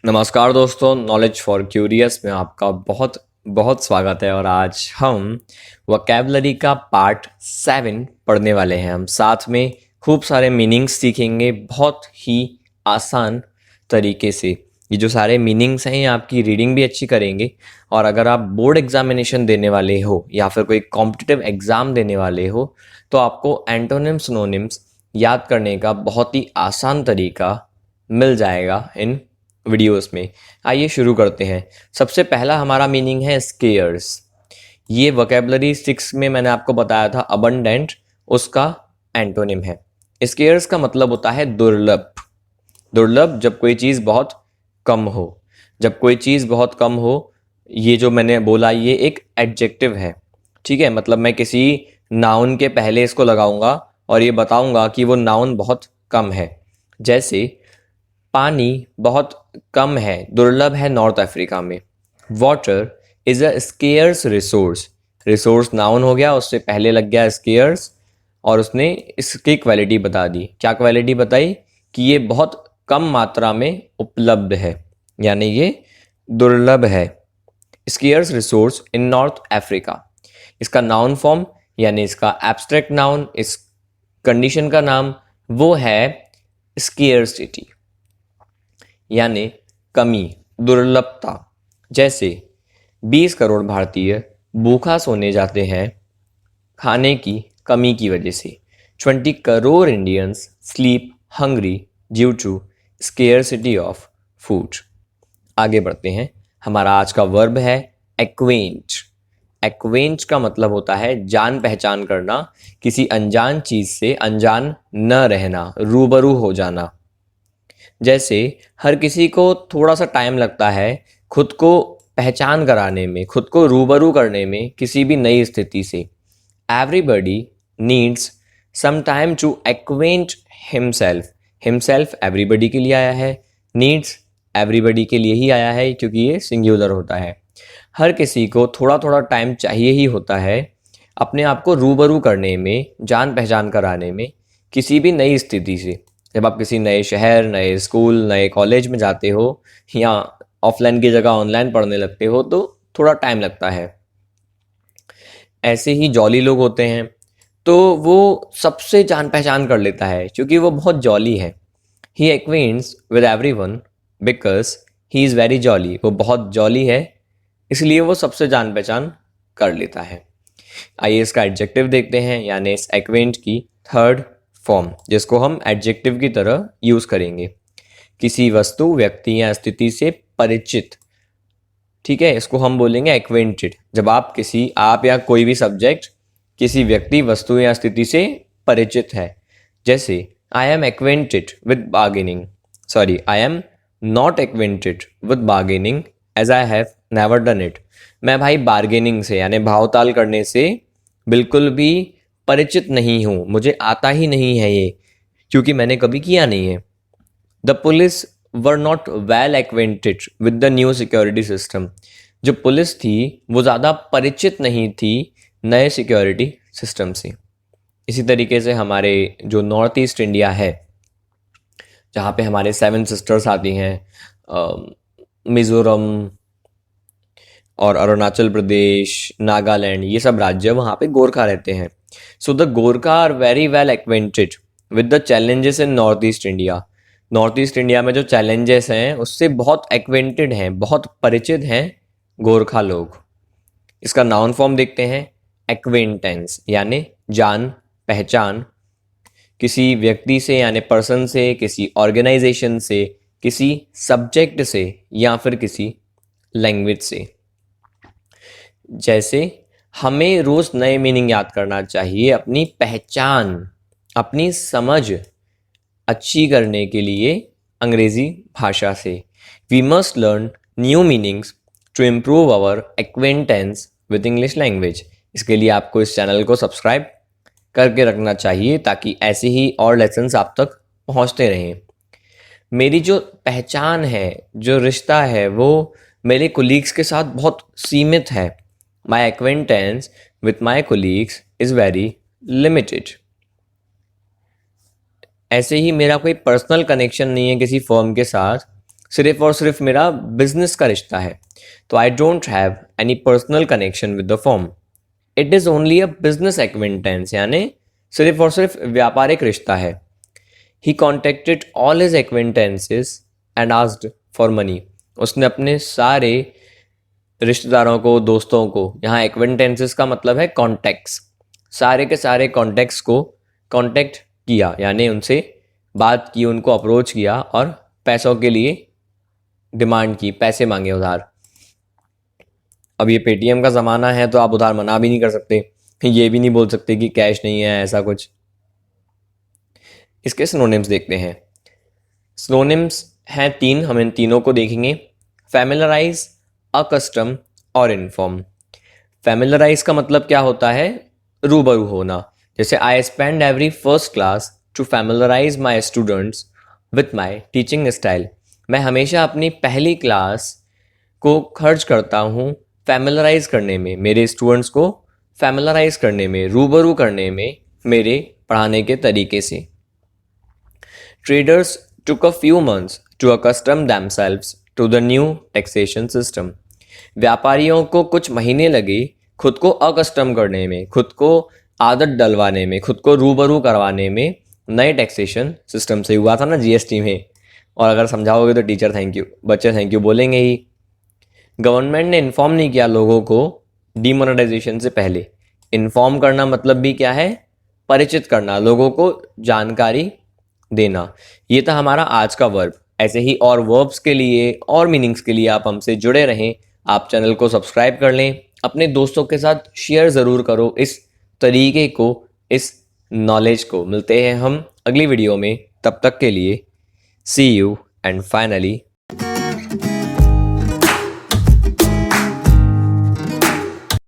नमस्कार दोस्तों, knowledge for curious में आपका बहुत बहुत स्वागत है। और आज हम वोकैबलरी का पार्ट 7 पढ़ने वाले हैं। हम साथ में खूब सारे मीनिंग्स सीखेंगे बहुत ही आसान तरीके से। ये जो सारे मीनिंग्स हैं, ये आपकी रीडिंग भी अच्छी करेंगे। और अगर आप बोर्ड एग्जामिनेशन देने वाले हो या फिर कोई कॉम्पिटिटिव एग्ज़ाम देने वाले हो, तो आपको एंटोनिम्स सिनोनिम्स याद करने का बहुत ही आसान तरीका मिल जाएगा इन वीडियोस में। आइए शुरू करते हैं। सबसे पहला हमारा मीनिंग है स्केयर्स। ये वोकैबलरी 6 में मैंने आपको बताया था अबंडेंट, उसका एंटोनिम है। स्केयर्स का मतलब होता है दुर्लभ। दुर्लभ जब कोई चीज़ बहुत कम हो। जब कोई चीज़ बहुत कम हो, ये जो मैंने बोला ये एक एडजेक्टिव है। ठीक है, मतलब मैं किसी नाउन के पहले इसको लगाऊंगा और ये बताऊंगा कि वो नाउन बहुत कम है। जैसे पानी बहुत कम है, दुर्लभ है नॉर्थ अफ्रीका में। Water is a scarce resource. Resource noun हो गया, उससे पहले लग गया स्केयर्स और उसने इसकी क्वालिटी बता दी। क्या क्वालिटी बताई? कि ये बहुत कम मात्रा में उपलब्ध है, यानी ये दुर्लभ है। Scarce resource in North Africa. इसका नाउन फॉर्म यानी इसका एब्स्ट्रैक्ट नाउन, इस कंडीशन का नाम वो है स्केयर्सिटी, यानी कमी, दुर्लभता। जैसे 20 करोड़ भारतीय भूखा सोने जाते हैं खाने की कमी की वजह से। 20 crore Indians sleep hungry due to scarcity of food. आगे बढ़ते हैं। हमारा आज का वर्ब है एक्वेंट। एक्वेंट का मतलब होता है जान पहचान करना, किसी अनजान चीज से अनजान न रहना, रूबरू हो जाना। जैसे हर किसी को थोड़ा सा टाइम लगता है खुद को पहचान कराने में, खुद को रूबरू करने में किसी भी नई स्थिति से। Everybody needs some time to acquaint himself. Himself everybody के लिए आया है, नीड्स एवरीबडी के लिए ही आया है क्योंकि ये सिंगुलर होता है। हर किसी को थोड़ा थोड़ा टाइम चाहिए ही होता है अपने आप को रूबरू करने में, जान पहचान कराने में किसी भी नई स्थिति से। जब आप किसी नए शहर, नए स्कूल, नए कॉलेज में जाते हो या ऑफलाइन की जगह ऑनलाइन पढ़ने लगते हो तो थोड़ा टाइम लगता है। ऐसे ही जॉली लोग होते हैं तो वो सबसे जान पहचान कर लेता है क्योंकि वो बहुत जॉली है। He acquaints with everyone because he is very jolly. वो बहुत जॉली है इसलिए वो सबसे जान पहचान कर लेता है। आइए इसका एडजेक्टिव देखते हैं, यानी इस एक्वेंट की थर्ड फॉर्म जिसको हम एडजेक्टिव की तरह यूज करेंगे। किसी वस्तु, व्यक्ति या स्थिति से परिचित। ठीक है, इसको हम बोलेंगे एक्वेंटेड। जब आप या कोई भी सब्जेक्ट किसी व्यक्ति, वस्तु या स्थिति से परिचित है। जैसे I am acquainted with bargaining, I am not acquainted with bargaining as I have never done it. मैं भाई बार्गेनिंग से यानी भावताल करने से बिल्कुल भी परिचित नहीं हूँ, मुझे आता ही नहीं है ये, क्योंकि मैंने कभी किया नहीं है। The police were not well acquainted with the new security system. जो पुलिस थी वो ज़्यादा परिचित नहीं थी नए सिक्योरिटी सिस्टम से। इसी तरीके से हमारे जो नॉर्थ ईस्ट इंडिया है, जहाँ पे हमारे 7 सिस्टर्स आती हैं, मिज़ोरम और अरुणाचल प्रदेश, नागालैंड, ये सब राज्य, वहाँ पे गोरखा रहते हैं। So the Gorkha are very well acquainted with the challenges in North East India. North East India में जो चैलेंजेस हैं उससे बहुत एक्वेंटेड हैं, बहुत परिचित हैं गोरखा लोग। इसका नाउन फॉर्म देखते हैं, एक्वेंटेंस, यानी जान पहचान। किसी व्यक्ति से यानी पर्सन से, किसी ऑर्गेनाइजेशन से, किसी सब्जेक्ट से या फिर किसी लैंग्वेज से। जैसे हमें रोज नए मीनिंग याद करना चाहिए अपनी पहचान, अपनी समझ अच्छी करने के लिए अंग्रेजी भाषा से। We must learn new meanings to improve our acquaintance with English language. इसके लिए आपको इस चैनल को सब्सक्राइब करके रखना चाहिए ताकि ऐसे ही और लेसन्स आप तक पहुंचते रहें। मेरी जो पहचान है, जो रिश्ता है, वो मेरे कोलीग्स के साथ बहुत सीमित है। My acquaintance with my colleagues is very limited. ऐसे ही मेरा कोई पर्सनल कनेक्शन नहीं है किसी फर्म के साथ, सिर्फ और सिर्फ मेरा बिजनेस का रिश्ता है। तो I don't have any personal connection with the firm. It is only a business acquaintance, यानी सिर्फ और सिर्फ व्यापारिक रिश्ता है। He contacted all his acquaintances and asked for money. उसने अपने सारे रिश्तेदारों को, दोस्तों को, यहाँ एक्विंटेंसेस का मतलब है कॉन्टैक्ट्स, सारे के सारे कॉन्टैक्ट्स को कॉन्टैक्ट किया, यानी उनसे बात की, उनको अप्रोच किया और पैसों के लिए डिमांड की, पैसे मांगे उधार। अब ये पेटीएम का ज़माना है तो आप उधार मना भी नहीं कर सकते, ये भी नहीं बोल सकते कि कैश नहीं है, ऐसा कुछ। इसके सिनोनिम्स देखते हैं। सिनोनिम्स हैं 3, हम इन तीनों को देखेंगे। फैमिलराइज, अकस्टम और इन्फॉर्म। फैमिलराइज का मतलब क्या होता है? रूबरू होना। जैसे I spend every first class to familiarise my students with my teaching style. मैं हमेशा अपनी पहली क्लास को खर्च करता हूँ फैमिलराइज करने में, मेरे स्टूडेंट्स को फैमिलराइज करने में, रूबरू करने में मेरे पढ़ाने के तरीके से। Traders took a few months to accustom themselves to the new taxation system. व्यापारियों को कुछ महीने लगे खुद को अकस्टम करने में, खुद को आदत डलवाने में, खुद को रूबरू करवाने में नए टैक्सेशन सिस्टम से। हुआ था ना जीएसटी में, और अगर समझाओगे तो टीचर थैंक यू, बच्चे थैंक यू बोलेंगे ही। गवर्नमेंट ने इन्फॉर्म नहीं किया लोगों को डीमोनेटाइजेशन से पहले। इन्फॉर्म करना मतलब भी क्या है? परिचित करना, लोगों को जानकारी देना। ये था हमारा आज का वर्ब। ऐसे ही और वर्ब्स के लिए और मीनिंग्स के लिए आप हमसे जुड़े रहें। आप चैनल को सब्सक्राइब कर लें, अपने दोस्तों के साथ शेयर ज़रूर करो इस तरीके को, इस नॉलेज को। मिलते हैं हम अगली वीडियो में, तब तक के लिए सी यू एंड फाइनली